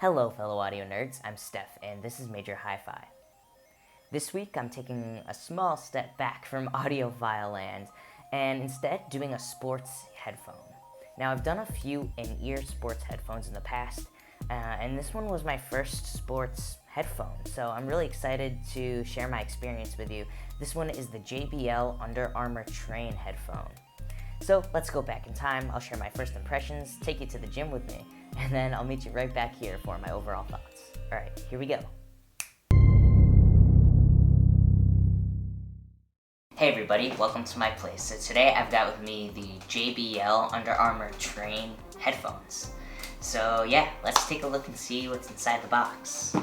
Hello fellow audio nerds, I'm Steph and this is Major Hi-Fi. This week I'm taking a small step back from audiophile land and instead doing a sports headphone. Now I've done a few in-ear sports headphones in the past and this one was my first sports headphone, so I'm really excited to share my experience with you. This one is the JBL Under Armour Train headphone. So let's go back in time, I'll share my first impressions, take you to the gym with me, and then I'll meet you right back here for my overall thoughts. Alright, here we go. Hey everybody, welcome to my place. So today I've got with me the JBL Under Armour Train headphones. So yeah, let's take a look and see what's inside the box.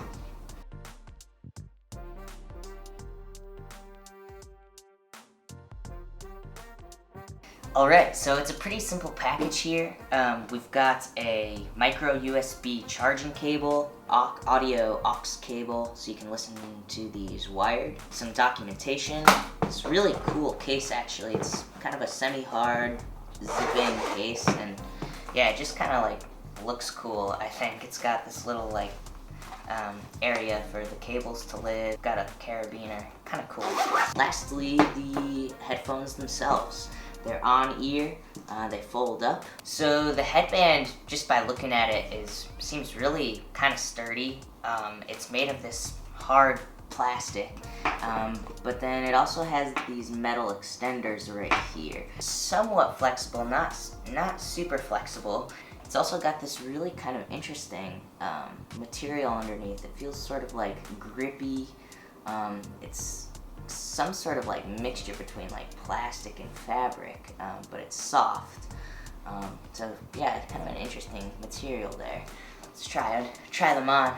Alright, so it's a pretty simple package here. We've got a micro USB charging cable, audio aux cable, so you can listen to these wired. Some documentation. It's a really cool case actually. It's kind of a semi-hard zipping case, and yeah, it just kind of like looks cool. I think it's got this little like area for the cables to live. Got a carabiner, kind of cool. Lastly, the headphones themselves. They're on ear, they fold up. So the headband, just by looking at it, seems really kind of sturdy. It's made of this hard plastic, but then it also has these metal extenders right here. Somewhat flexible, not super flexible. It's also got this really kind of interesting material underneath. It feels sort of like grippy. It's some sort of like mixture between like plastic and fabric, but it's soft. So yeah, it's kind of an interesting material there. Let's try them on.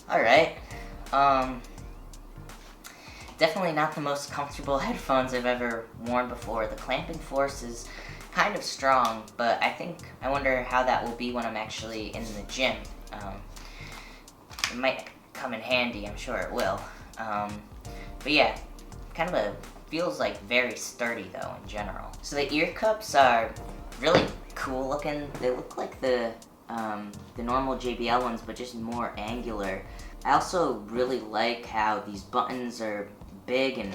All right. Definitely not the most comfortable headphones I've ever worn before. The clamping force is kind of strong, but I wonder how that will be when I'm actually in the gym. It might come in handy, I'm sure it will. But yeah, kind of feels like very sturdy though in general. So the ear cups are really cool looking. They look like the normal JBL ones, but just more angular. I also really like how these buttons are big and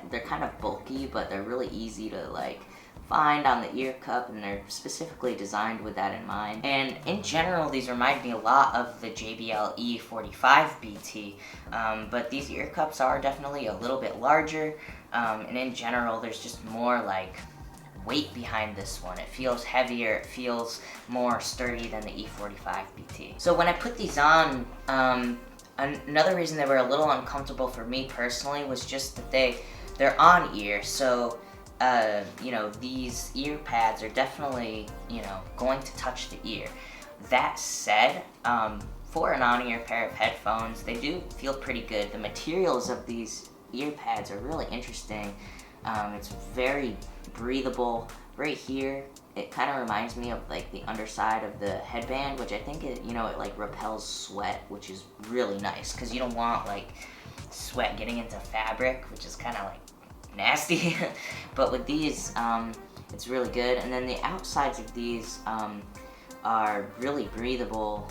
they're kind of bulky, but they're really easy to like find on the ear cup, and they're specifically designed with that in mind. And in general, these remind me a lot of the JBL E45 BT, but these ear cups are definitely a little bit larger, and in general, there's just more like weight behind this one. It feels heavier, it feels more sturdy than the E45 BT. So when I put these on, another reason they were a little uncomfortable for me personally was just that they're on ear, so these ear pads are definitely, going to touch the ear. That said, for an on-ear pair of headphones, they do feel pretty good. The materials of these ear pads are really interesting. It's very breathable. Right here, it kind of reminds me of like the underside of the headband, which I think it like repels sweat, which is really nice because you don't want like sweat getting into fabric, which is kind of like nasty. But with these, it's really good. And then the outsides of these are really breathable.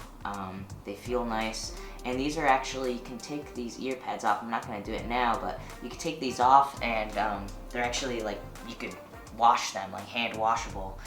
They feel nice, and these are actually, you can take these ear pads off. I'm not going to do it now, but you can take these off, and they're actually like, you could wash them, like hand washable,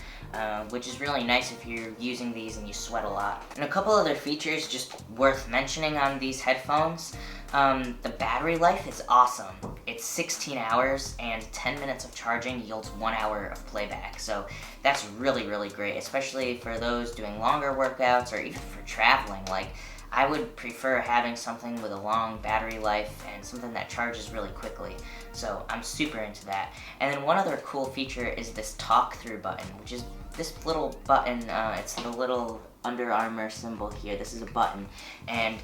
which is really nice if you're using these and you sweat a lot. And a couple other features just worth mentioning on these headphones. The battery life is awesome. It's 16 hours and 10 minutes of charging yields 1 hour of playback. So that's really, really great, especially for those doing longer workouts or even for traveling. Like, I would prefer having something with a long battery life and something that charges really quickly. So I'm super into that. And then one other cool feature is this talk through button, which is this little button. It's the little Under Armour symbol here. This is a button, and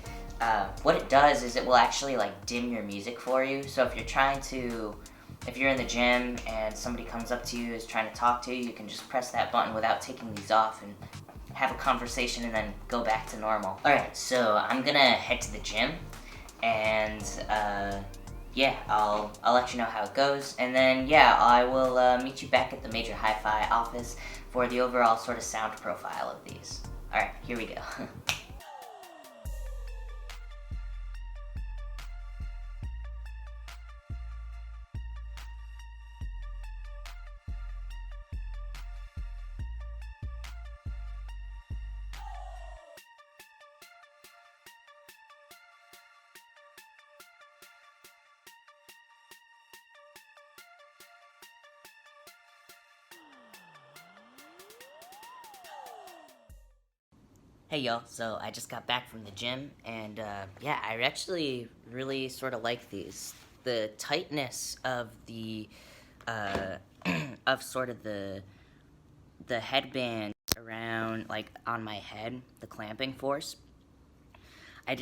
what it does is it will actually like dim your music for you. So if you're in the gym and somebody comes up to you, is trying to talk to you, you can just press that button without taking these off and have a conversation and then go back to normal. Alright, so I'm gonna head to the gym, and yeah, I'll let you know how it goes, and then yeah, I will meet you back at the Major Hi-Fi office for the overall sort of sound profile of these. Alright, here we go. Hey y'all, so I just got back from the gym, and yeah, I actually really sort of like these. The tightness of the, uh, of sort of the headband around, like, on my head, the clamping force.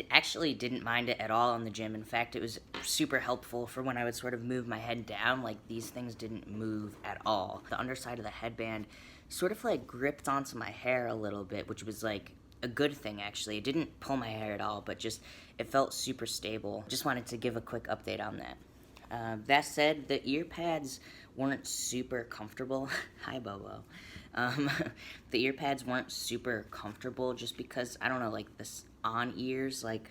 Actually didn't mind it at all in the gym. In fact, it was super helpful for when I would sort of move my head down. Like, these things didn't move at all. The underside of the headband sort of like gripped onto my hair a little bit, which was like a good thing actually. It didn't pull my hair at all, but just it felt super stable. Just wanted to give a quick update on that. That said, the ear pads weren't super comfortable. Hi, Bobo. Um, the ear pads weren't super comfortable just because, I don't know, like this on ears, like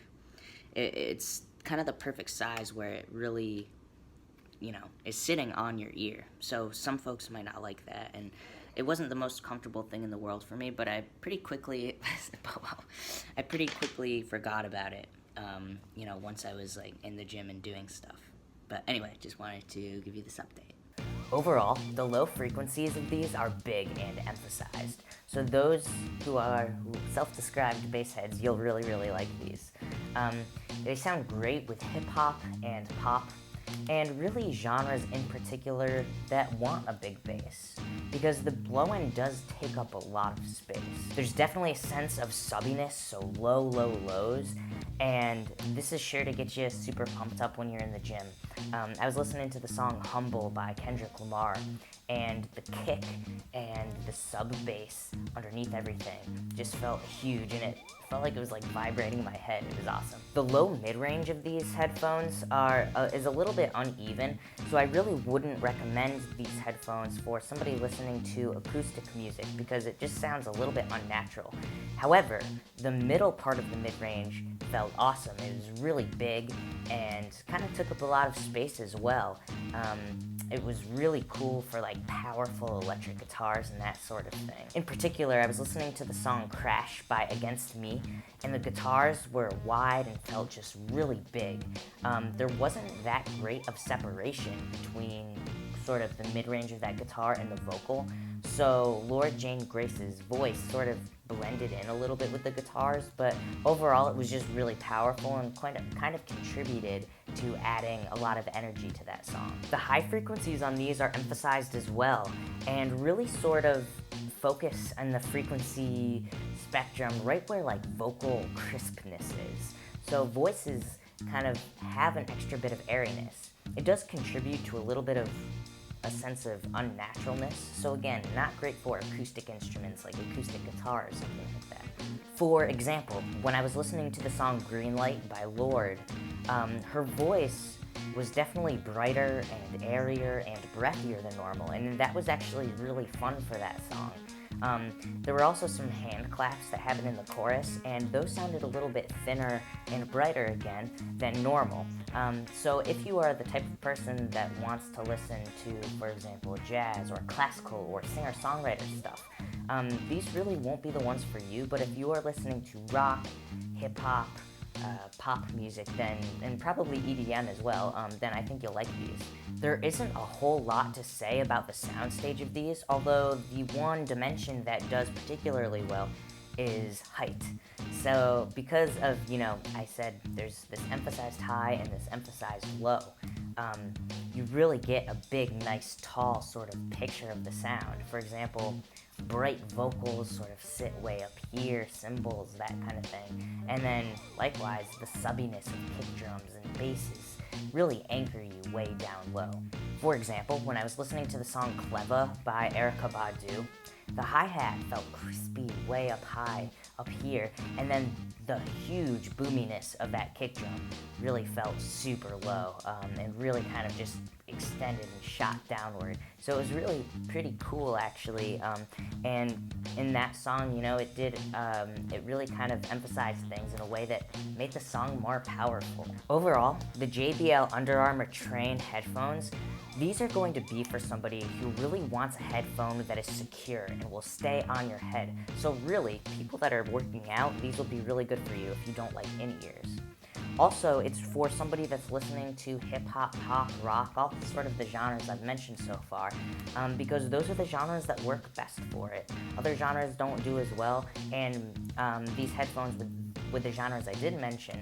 it's kind of the perfect size where it really, is sitting on your ear. So some folks might not like that, and it wasn't the most comfortable thing in the world for me, but I pretty quickly, forgot about it, once I was like in the gym and doing stuff. But anyway, just wanted to give you this update. Overall, the low frequencies of these are big and emphasized. So those who are self-described bass heads, you'll really like these. They sound great with hip-hop and pop, and really genres in particular that want a big bass, because the low end does take up a lot of space. There's definitely a sense of subbiness, so low lows, and this is sure to get you super pumped up when you're in the gym. I was listening to the song Humble by Kendrick Lamar, and the kick and the sub bass underneath everything just felt huge, and it felt like it was like vibrating my head. It was awesome. The low mid-range of these headphones is a little bit uneven, so I really wouldn't recommend these headphones for somebody listening to acoustic music because it just sounds a little bit unnatural. However, the middle part of the mid-range felt awesome. It was really big and kind of took up a lot of space as well. It was really cool for like powerful electric guitars and that sort of thing. In particular, I was listening to the song Crash by Against Me, and the guitars were wide and felt just really big. There wasn't that great of separation between sort of the mid-range of that guitar and the vocal, so Lord Jane Grace's voice sort of blended in a little bit with the guitars, but overall it was just really powerful and kind of contributed to adding a lot of energy to that song. The high frequencies on these are emphasized as well, and really sort of focus on the frequency spectrum right where like vocal crispness is. So voices kind of have an extra bit of airiness. It does contribute to a little bit of a sense of unnaturalness, so again, not great for acoustic instruments like acoustic guitar or something like that. For example, when I was listening to the song Greenlight by Lorde, her voice was definitely brighter and airier and breathier than normal, and that was actually really fun for that song. There were also some hand claps that happened in the chorus, and those sounded a little bit thinner and brighter again than normal. So if you are the type of person that wants to listen to, for example, jazz or classical or singer-songwriter stuff, these really won't be the ones for you, but if you are listening to rock, hip-hop, pop music, and probably EDM as well, then I think you'll like these. There isn't a whole lot to say about the soundstage of these, although the one dimension that does particularly well is height. So because of, I said there's this emphasized high and this emphasized low, you really get a big, nice, tall sort of picture of the sound. For example, bright vocals sort of sit way up here, cymbals, that kind of thing. And then, likewise, the subbiness of kick drums and basses really anchor you way down low. For example, when I was listening to the song Cleva by Erykah Badu, the hi-hat felt crispy way up high, up here, and then the huge boominess of that kick drum really felt super low, and really kind of just extended and shot downward. So it was really pretty cool, actually, and in that song, it really kind of emphasized things in a way that made the song more powerful. Overall, the JBL Under Armour Train headphones, these are going to be for somebody who really wants a headphone that is secure and will stay on your head. So really, people that are working out, these will be really good for you if you don't like in-ears. Also, it's for somebody that's listening to hip-hop, pop, rock, all sort of the genres I've mentioned so far, because those are the genres that work best for it. Other genres don't do as well, and these headphones with the genres I did mention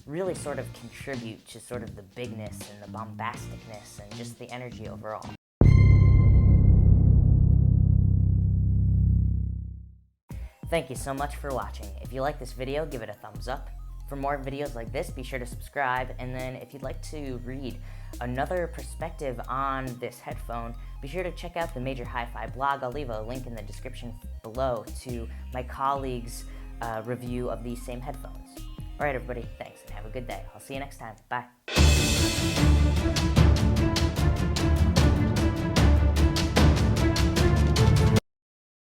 really sort of contribute to sort of the bigness and the bombasticness and just the energy overall. Thank you so much for watching. If you like this video, give it a thumbs up. For more videos like this, be sure to subscribe, and then if you'd like to read another perspective on this headphone, be sure to check out the Major Hi-Fi blog. I'll leave a link in the description below to my colleague's review of these same headphones. Alright everybody, thanks and have a good day. I'll see you next time. Bye.